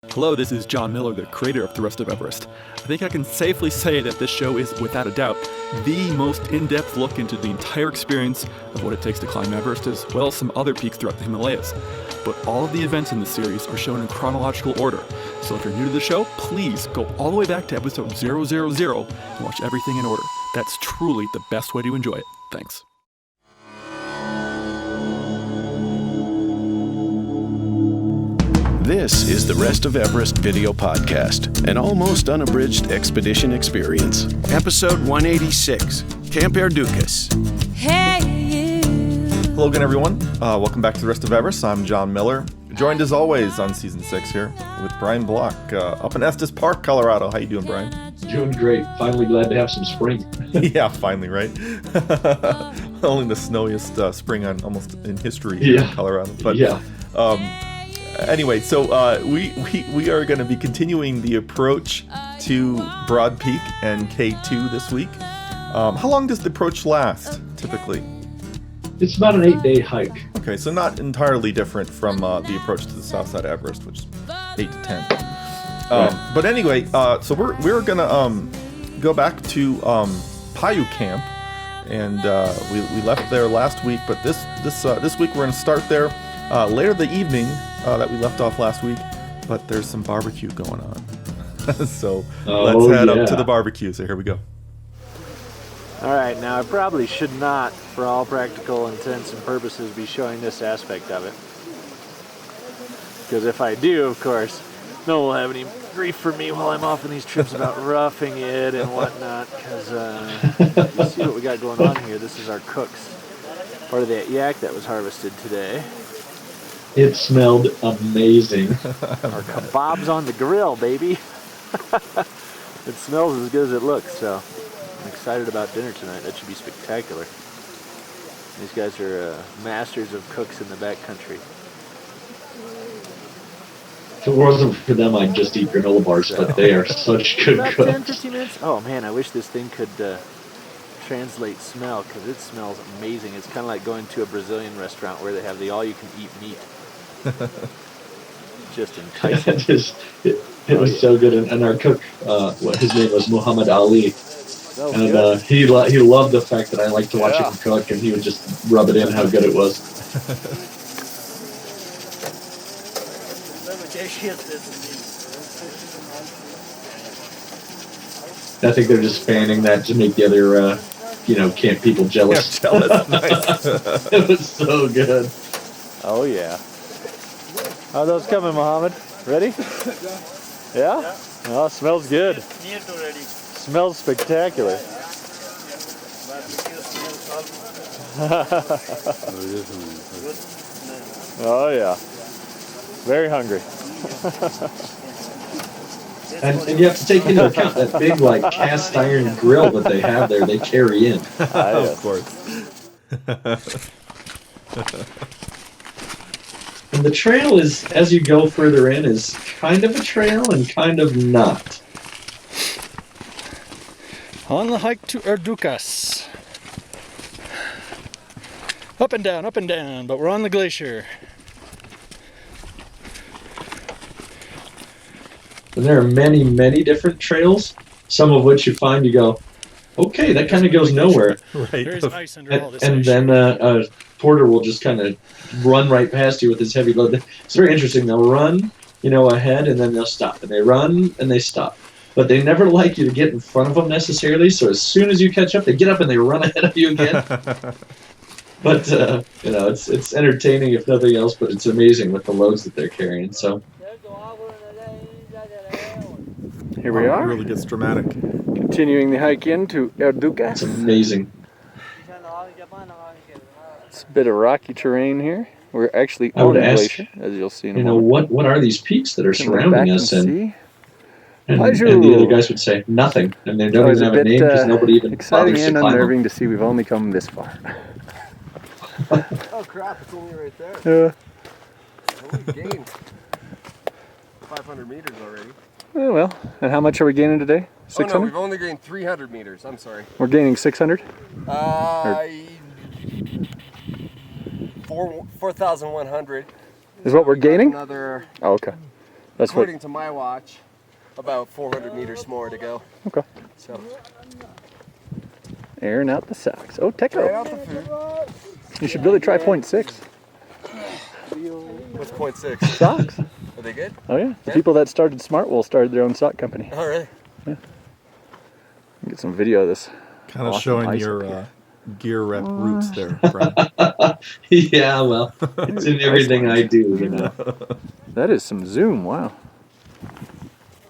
Hello, this is Jon Miller, the creator of The Rest of Everest. I think I can safely say that this show is, without a doubt, the most in-depth look into the entire experience of what it takes to climb Everest, as well as some other peaks throughout the Himalayas. But all of the events in this series are shown in chronological order, so if you're new to the show, please go all the way back to episode 000 and watch everything in order. That's truly the best way to enjoy it. Thanks. This is the Rest of Everest video podcast, an almost unabridged expedition experience. Episode 186, Camp Urdukas. Hey, you. Hello again, everyone. Welcome back to the Rest of Everest. I'm Jon Miller, joined as always on season 6 here with Brian Block up in Estes Park, Colorado. How you doing, Brian? Doing great. Finally glad to have some spring. Yeah, finally, right? Only the snowiest spring almost in history here in Colorado. But yeah. Anyway, so we are going to be continuing the approach to Broad Peak and K2 this week. How long does the approach last, typically? It's about an 8-day hike. Okay, so not entirely different from the approach to the south side of Everest, which is 8 to 10. But anyway, so we're going to go back to Payu Camp, and we left there last week, but this week we're going to start there later the evening that we left off last week, but there's some barbecue going on. So let's head up to the barbecue. So here we go. All right, now I probably should not, for all practical intents and purposes, be showing this aspect of it. Because if I do, of course, no one will have any grief for me while I'm off on these trips about roughing it and whatnot. Because you see what we got going on here. This is our cooks. Part of that yak that was harvested today. It smelled amazing. Our kebabs on the grill, baby. It smells as good as it looks, so I'm excited about dinner tonight. That should be spectacular. These guys are masters of cooks in the backcountry. If it wasn't for them, I'd just eat granola bars, but they are such good About cooks. 10, 15 minutes? Oh man, I wish this thing could translate smell, because it smells amazing. It's kind of like going to a Brazilian restaurant where they have the all-you-can-eat meat. Just enticing. It was so good, and our cook, his name was Muhammad Ali, and he loved the fact that I liked to watch him cook, and he would just rub it in how good it was. I think they're just fanning that to make the other, camp people jealous. Yeah, jealous. Nice. It was so good. Oh yeah. How are those coming, Mohammed? Ready? Yeah? Oh, smells good. Smells spectacular. Oh yeah. Very hungry. And you have to take into account that big, cast iron grill that they have there, they carry in. Of course. And the trail is, as you go further in, is kind of a trail and kind of not. On the hike to Urdukas. Up and down, but we're on the glacier. And there are many, many different trails, some of which you find you go, okay, that kind of goes nowhere. Right. There's ice under all this And ice. then a porter will just kind of run right past you with his heavy load. It's very interesting. They'll run, ahead, and then they'll stop. And they run, and they stop. But they never like you to get in front of them necessarily, so as soon as you catch up, they get up and they run ahead of you again. But, it's entertaining if nothing else, but it's amazing with the loads that they're carrying, so... Here we are. It really gets dramatic. Continuing the hike into Urdukas. It's amazing. It's a bit of rocky terrain here. We're actually on the glacier, as you'll see in a moment. What are these peaks that are surrounding us? And the other guys would say nothing, and they don't even have a name because nobody even exciting bothers to and climb unnerving them. to see we've only come this far. Oh crap, it's only right there. Yeah. We gained 500 meters already. Well, and how much are we gaining today? 600? Oh no, we've only gained 300 meters, I'm sorry. We're gaining 600? 4,100. Is what we're gaining? Another... Oh, okay. That's according to my watch, about 400 meters more to go. Okay. So, Airing out the socks. Oh, try Teco. out the food. You should really try 0.6. What's 0.6? Socks. Are they good? Oh, yeah. The Yeah. people that started Smartwool started their own sock company. Oh, really? Get some video of this. Kind of Awesome showing ice your up here. gear rep roots there, Brian. Yeah, well, it's in everything I do, you know. That is some zoom. Wow.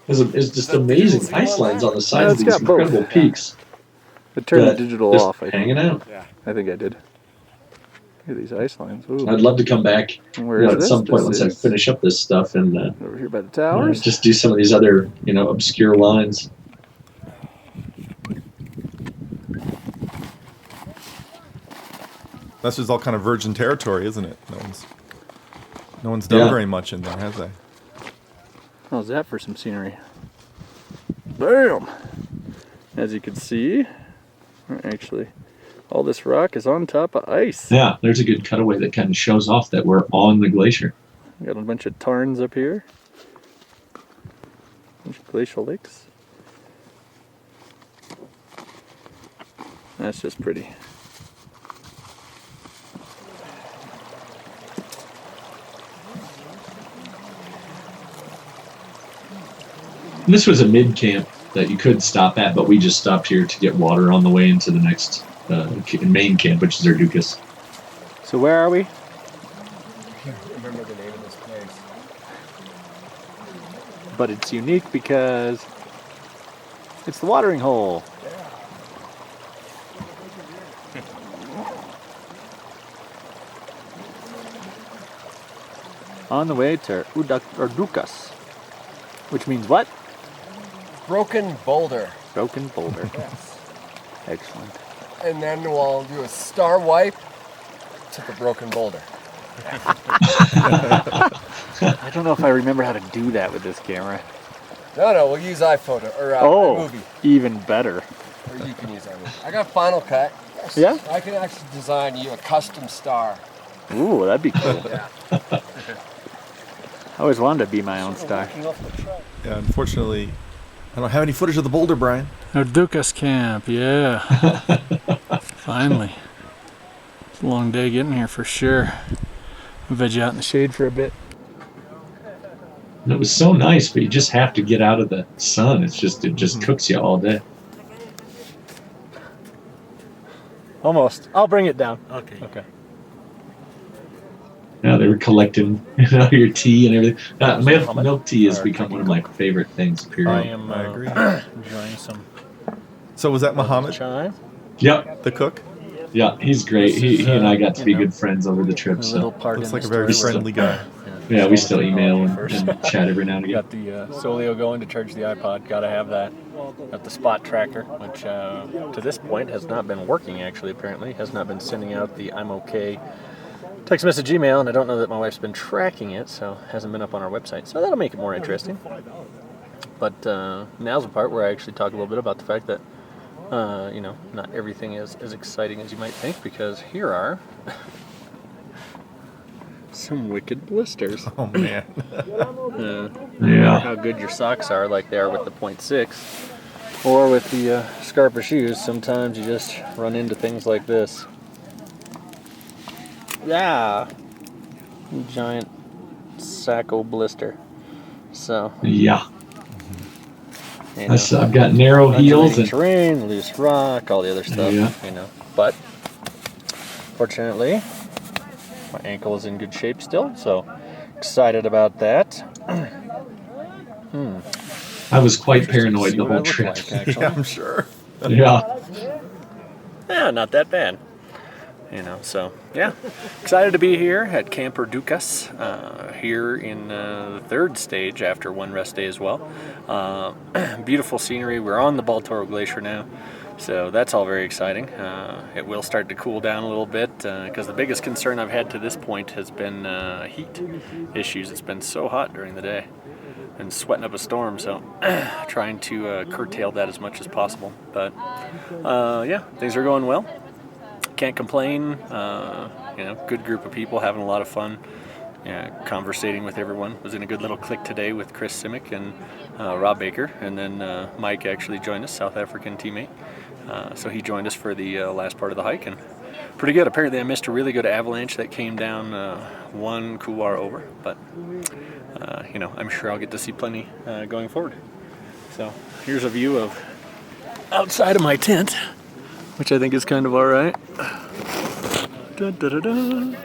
It's just amazing ice lines on the sides of it's these got both. incredible peaks. I turned the that digital just off. I think. hanging out. I think I did. Look at these ice lines. Ooh. I'd love to come back Where is at this? some point This once I is finish up this stuff and over here by the towers. just do some of these other, obscure lines. That's just all kind of virgin territory, isn't it? No one's done Yeah. very much in there, have they? How's that for some scenery? Bam! As you can see, actually, all this rock is on top of ice. Yeah, there's a good cutaway that kind of shows off that we're on the glacier. Got a bunch of tarns up here. Bunch of glacial lakes. That's just pretty. And this was a mid camp that you could stop at, but we just stopped here to get water on the way into the next main camp, which is Urdukas. So where are we? I can't remember the name of this place. But it's unique because it's the watering hole. On the way to Urdukas, which means what? Broken boulder. Broken boulder. Yes. Excellent. And then we'll do a star wipe to the broken boulder. I don't know if I remember how to do that with this camera. No, we'll use iPhoto or Oh, iMovie. even better. Or you can use iMovie. I got Final Cut. Yeah? I can actually design you a custom star. Ooh, that'd be cool. Yeah. I always wanted to be my own star. Working off the truck. Yeah, unfortunately, I don't have any footage of the boulder, Brian. Urdukas camp, yeah. Finally. It's a long day getting here for sure. I'll veg out in the shade for a bit. And it was so nice, but you just have to get out of the sun. It just cooks you all day. Almost. I'll bring it down. Okay. Okay. Yeah, they were collecting your tea and everything. Milk tea has become one of my favorite things, period. I am I agree. enjoying some So was that Muhammad, chai. Yep. the cook? Yeah, he's great. He and I got to be good friends over the trip. A little So part Looks in like the a very story where- friendly guy. yeah, we still email and chat every now and again. Got the Solio going to charge the iPod. Gotta have that. Got the spot tracker, which to this point has not been working actually, apparently. Has not been sending out the I'm okay text message email, and I don't know that my wife's been tracking it, so it hasn't been up on our website. So that'll make it more interesting. But now's the part where I actually talk a little bit about the fact that, not everything is as exciting as you might think, because here are some wicked blisters. Oh man. Yeah. How good your socks are, like they are with the 0.6, or with the Scarpa shoes. Sometimes you just run into things like this. Yeah, giant sacco blister. So Yeah. you know, I've got narrow heels undulating and terrain, loose rock, all the other stuff. Yeah. But fortunately, my ankle is in good shape still. So excited about that. I was quite paranoid See the what I whole look trip. like, actually. Yeah, I'm sure. Yeah. Yeah, not that bad. So yeah, excited to be here at Camp Urdukas, here in the third stage after one rest day as well. Beautiful scenery. We're on the Baltoro Glacier now, so that's all very exciting. It will start to cool down a little bit because the biggest concern I've had to this point has been heat issues. It's been so hot during the day and sweating up a storm, so trying to curtail that as much as possible. But yeah, things are going well. Can't complain. Good group of people having a lot of fun. conversating with everyone. Was in a good little clique today with Chris Simic and Rob Baker, and then Mike actually joined us, South African teammate. So he joined us for the last part of the hike, and pretty good. Apparently I missed a really good avalanche that came down one couloir over, but I'm sure I'll get to see plenty going forward. So here's a view of outside of my tent, which I think is kind of all right. Da, da, da, da.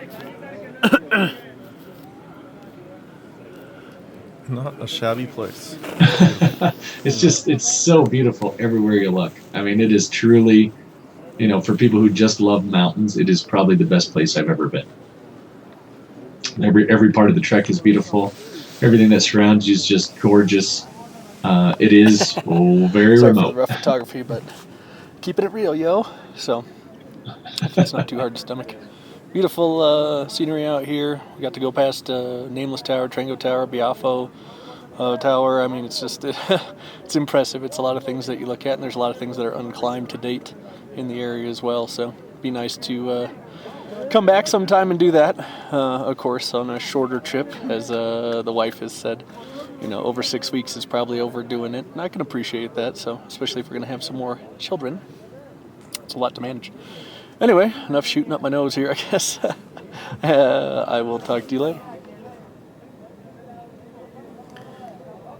Not a shabby place. It's so beautiful everywhere you look. I mean, it is truly, for people who just love mountains, it is probably the best place I've ever been. Every part of the trek is beautiful. Everything that surrounds you is just gorgeous. It is very Sorry remote. for the rough photography, but keeping it real, yo. So it's not too hard to stomach. Beautiful scenery out here. We got to go past Nameless Tower, Trango Tower, Biafo Tower. I mean, it's just it's impressive. It's a lot of things that you look at, and there's a lot of things that are unclimbed to date in the area as well. So it'd be nice to come back sometime and do that. Of course, on a shorter trip, as the wife has said. Over 6 weeks is probably overdoing it, and I can appreciate that. So, especially if we're going to have some more children, it's a lot to manage. Anyway, enough shooting up my nose here, I guess. I will talk to you later.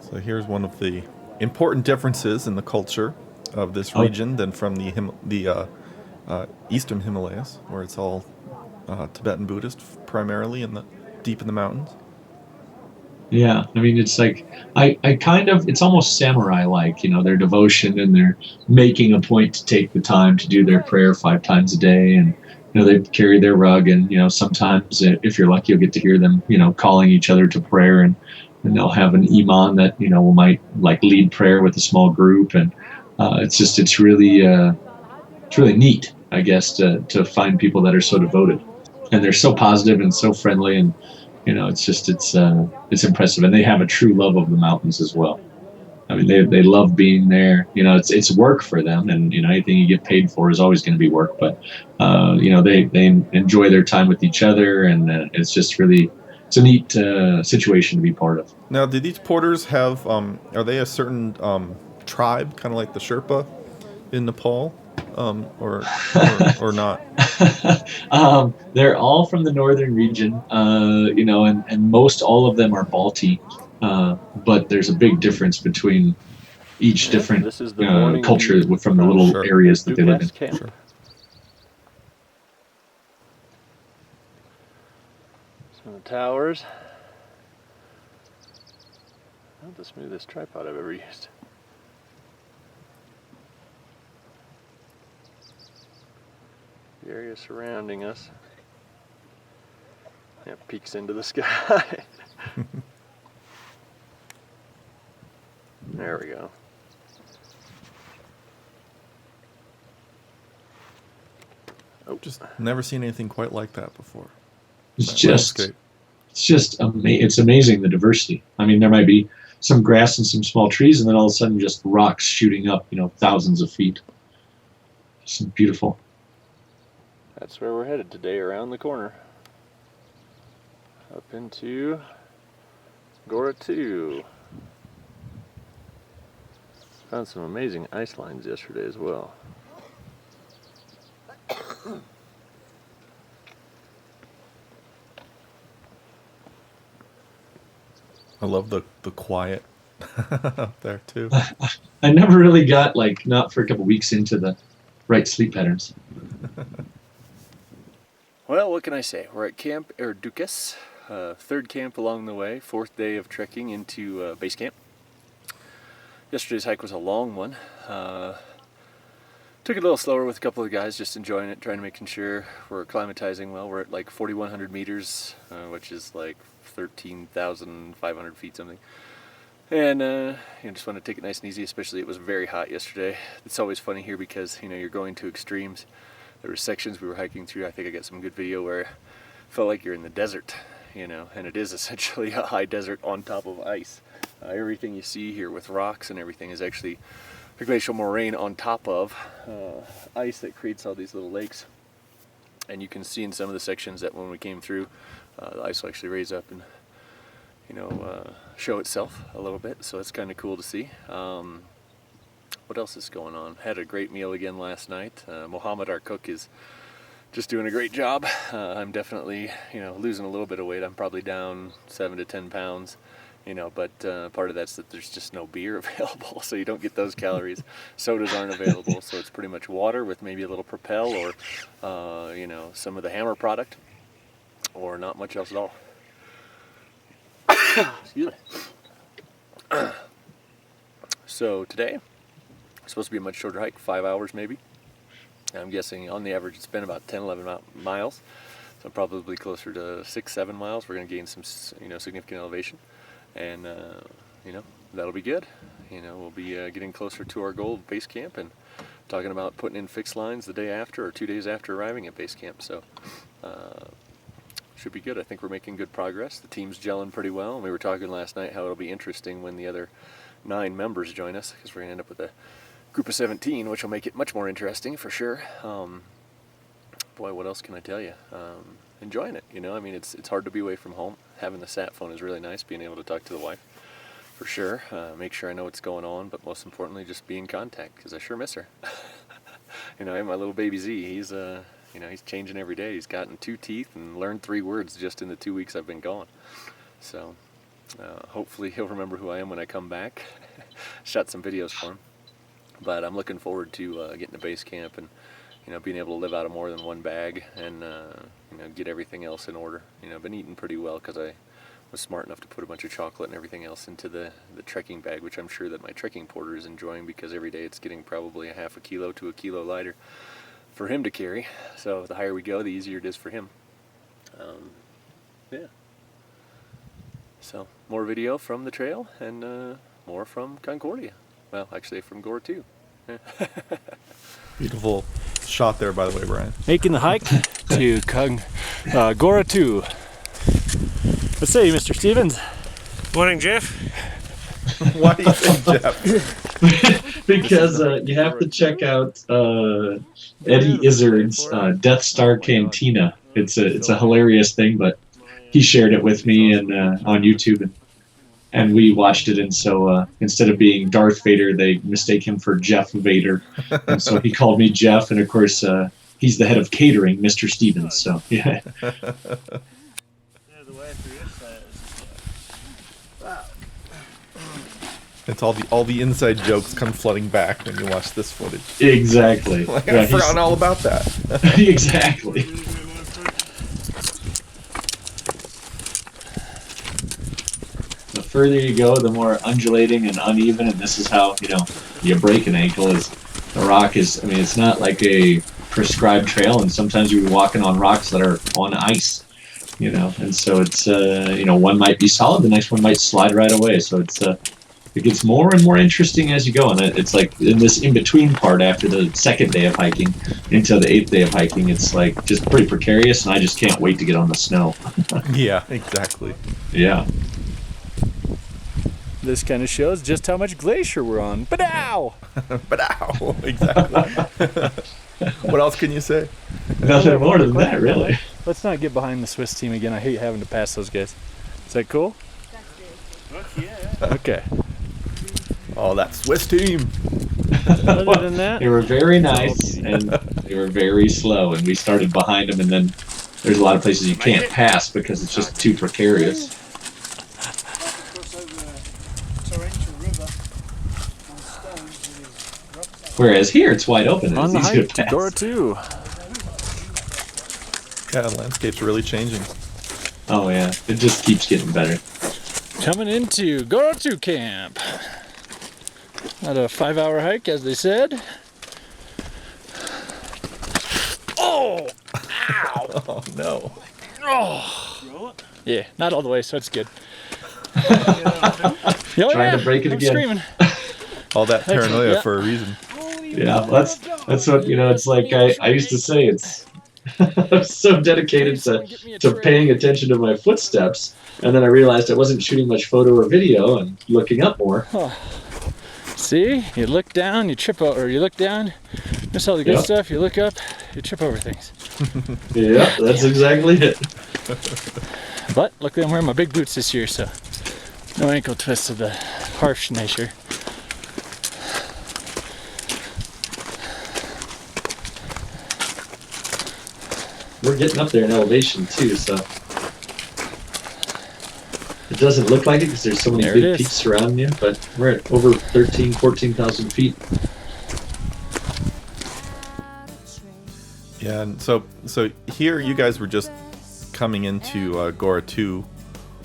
So here's one of the important differences in the culture of this region than from the eastern Himalayas, where it's all Tibetan Buddhist primarily, deep in the mountains. Yeah, I mean, it's like, it's almost samurai-like, their devotion, and they're making a point to take the time to do their prayer 5 times a day, and, they carry their rug, and, sometimes, if you're lucky, you'll get to hear them, calling each other to prayer, and they'll have an imam that, might, like, lead prayer with a small group, and it's really neat, I guess, to find people that are so devoted, and they're so positive and so friendly, and it's impressive, and they have a true love of the mountains as well. I mean, they love being there. It's work for them, and anything you get paid for is always going to be work. But they enjoy their time with each other, and it's just really a neat situation to be part of. Now, do these porters have? Are they a certain tribe, kind of like the Sherpa in Nepal, or not? They're all from the northern region, and most all of them are Balti, but there's a big difference between each different culture from the little areas that they live in. Camp. Sure. Some of the towers. Not the smoothest tripod I've ever used. The area surrounding us. It peeks into the sky. There we go. Oh, Just never seen anything quite like that before. It's amazing, the diversity. I mean, there might be some grass and some small trees, and then all of a sudden just rocks shooting up, thousands of feet. It's beautiful. That's where we're headed today, around the corner. Up into Goro II. Found some amazing ice lines yesterday as well. I love the quiet up there too. I never really got, not for a couple weeks, into the right sleep patterns. Well, what can I say? We're at Camp Urdukas, third camp along the way, 4th day of trekking into base camp. Yesterday's hike was a long one. Took it a little slower with a couple of guys, just enjoying it, trying to making sure we're acclimatizing well. We're at 4,100 meters, which is 13,500 feet something. And just want to take it nice and easy, especially it was very hot yesterday. It's always funny here because, you're going to extremes. There were sections we were hiking through. I think I got some good video where it felt like you're in the desert, and it is essentially a high desert on top of ice. Everything you see here with rocks and everything is actually a glacial moraine on top of ice that creates all these little lakes. And you can see in some of the sections that when we came through, the ice will actually raise up and, show itself a little bit. So it's kind of cool to see. What else is going on? Had a great meal again last night. Mohammed, our cook, is just doing a great job. I'm definitely, losing a little bit of weight. I'm probably down 7 to 10 pounds. But part of that's that there's just no beer available, so you don't get those calories. Sodas aren't available, so it's pretty much water with maybe a little Propel or, some of the Hammer product, or not much else at all. Excuse me. So today, it's supposed to be a much shorter hike, 5 hours maybe. I'm guessing on the average it's been about 10, 11 miles, so probably closer to 6, 7 miles. We're going to gain some, significant elevation. And, that'll be good. We'll be getting closer to our goal of base camp and talking about putting in fixed lines the day after or 2 days after arriving at base camp. So, should be good. I think we're making good progress. The team's gelling pretty well. And we were talking last night how it'll be interesting when the other 9 members join us, because we're going to end up with a group of 17, which will make it much more interesting for sure. Boy, what else can I tell you? Enjoying it, it's hard to be away from home. Having the sat phone is really nice, being able to talk to the wife, for sure. Make sure I know what's going on, but most importantly, just be in contact, because I sure miss her. I have my little baby Z. He's, he's changing every day. He's gotten 2 teeth and learned 3 words just in the 2 weeks I've been gone. So, hopefully he'll remember who I am when I come back. Shot some videos for him. But I'm looking forward to getting to base camp and, being able to live out of more than 1 bag and, get everything else in order. I've been eating pretty well because I was smart enough to put a bunch of chocolate and everything else into the trekking bag, which I'm sure that my trekking porter is enjoying, because every day it's getting probably a half a kilo to a kilo lighter for him to carry. So the higher we go, the easier it is for him. Yeah. So more video from the trail and more from Concordia. Well, actually from Goro II. Beautiful shot there, by the way, Brian. Making the hike to Goro II. What say you, Mr. Stevens? Morning, Jeff. Why do you think Jeff? Because you have to check out Eddie Izzard's Death Star Cantina. It's a hilarious thing, but he shared it with me and on YouTube, and we watched it. And so instead of being Darth Vader, they mistake him for Jeff Vader, and so he called me Jeff. And of course, he's the head of catering, Mr. Stevens. So yeah. It's all the inside jokes come flooding back when you watch this footage. Exactly. I've forgotten all about that. Exactly. The further you go, the more undulating and uneven, and this is how, you break an ankle. Is the rock is, it's not like a prescribed trail, and sometimes you're walking on rocks that are on ice, and so it's, one might be solid, the next one might slide right away, so it's, it gets more and more interesting as you go, and it's like in this in-between part after the 2nd day of hiking into the 8th day of hiking, it's like just pretty precarious, and I just can't wait to get on the snow. Yeah, exactly. Yeah. This kind of shows just how much glacier we're on. BIDOW! BIDOW! Exactly. What else can you say? Nothing more than that, really. Let's not get behind the Swiss team again. I hate having to pass those guys. Is that cool? Okay. Oh, that Swiss team. Other than that, they were very nice, and they were very slow, and we started behind them, and then there's a lot of places you can't pass because it's just too precarious. Whereas here, it's wide open, and on the it's easy hike to to pass. Goro II. Yeah, the landscape's really changing. Oh yeah, it just keeps getting better. Coming into Goro II camp. At a 5-hour hike, as they said. Oh! Ow! Oh no. Oh! Yeah, not all the way, so it's good. Trying to break it I'm again. Screaming. All that paranoia Yeah. for a reason. Yeah, that's what it's like. I used to say it's. I'm so dedicated to paying attention to my footsteps, and then I realized I wasn't shooting much photo or video and looking up more. See, you look down, you trip out, or you look down, miss all the good stuff. You look up, You trip over things. Yeah, that's exactly it. But luckily I'm wearing my big boots this year, so no ankle twists of the harsh nature. We're getting up there in elevation too, so it doesn't look like it because there's so many There it big is. peaks surrounding you, but we're at over 14,000 feet. Yeah, and so here you guys were just coming into Goro II.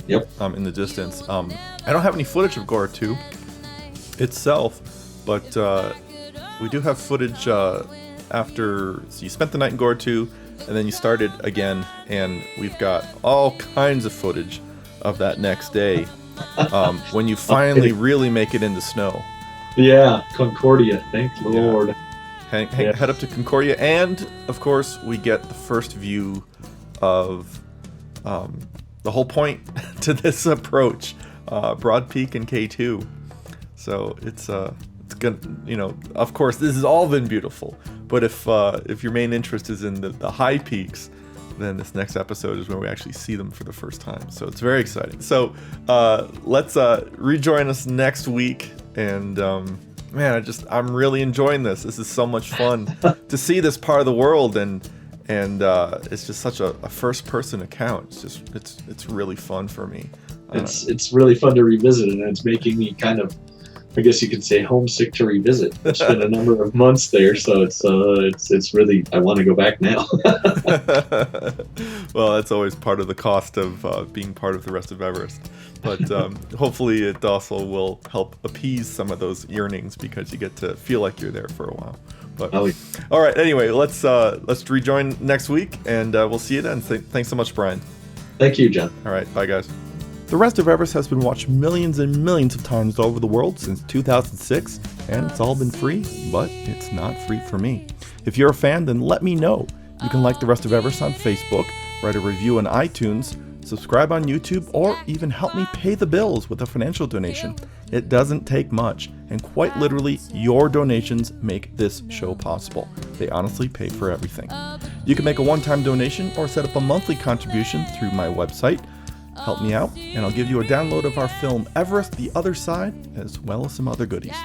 Yep. In the distance. I don't have any footage of Goro II itself, but we do have footage after. So you spent the night in Goro II, and then you started again, and we've got all kinds of footage of that next day when you finally really make it into snow. Yeah, Concordia, thank Lord. Head up to Concordia, and of course we get the first view of the whole point to this approach, Broad Peak and K2. So it's gonna, of course this has all been beautiful, but if your main interest is in the high peaks, then this next episode is when we actually see them for the first time. So it's very exciting. So let's rejoin us next week, and man, I'm really enjoying this. This is so much fun to see this part of the world, and it's just such a first-person account. It's really fun for me. It's really fun to revisit, and it's making me kind of, I guess you could say, homesick to revisit. It's been a number of months there, so it's really, I want to go back now. Well, that's always part of the cost of being part of the rest of Everest. But hopefully it also will help appease some of those yearnings, because you get to feel like you're there for a while. But all right, anyway, let's rejoin next week, and we'll see you then. Thanks so much, Brian. Thank you, John. All right, bye, guys. The Rest of Everest has been watched millions and millions of times all over the world since 2006, and it's all been free, but it's not free for me. If you're a fan, then let me know. You can like The Rest of Everest on Facebook, write a review on iTunes, subscribe on YouTube, or even help me pay the bills with a financial donation. It doesn't take much, and quite literally, your donations make this show possible. They honestly pay for everything. You can make a one-time donation or set up a monthly contribution through my website. Help me out, and I'll give you a download of our film Everest: The Other Side, as well as some other goodies.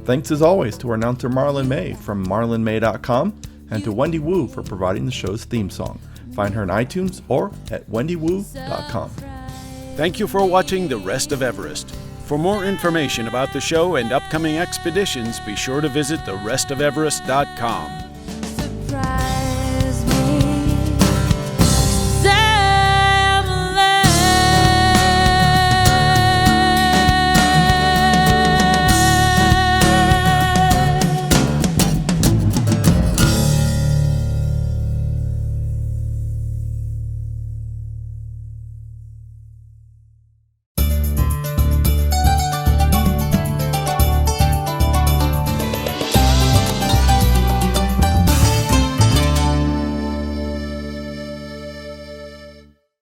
Thanks as always to our announcer Marlon May from marlonmay.com, and to Wendy Wu for providing the show's theme song. Find her on iTunes or at wendywoo.com. Thank you for watching The Rest of Everest. For more information about the show and upcoming expeditions, be sure to visit therestofeverest.com. Surprise.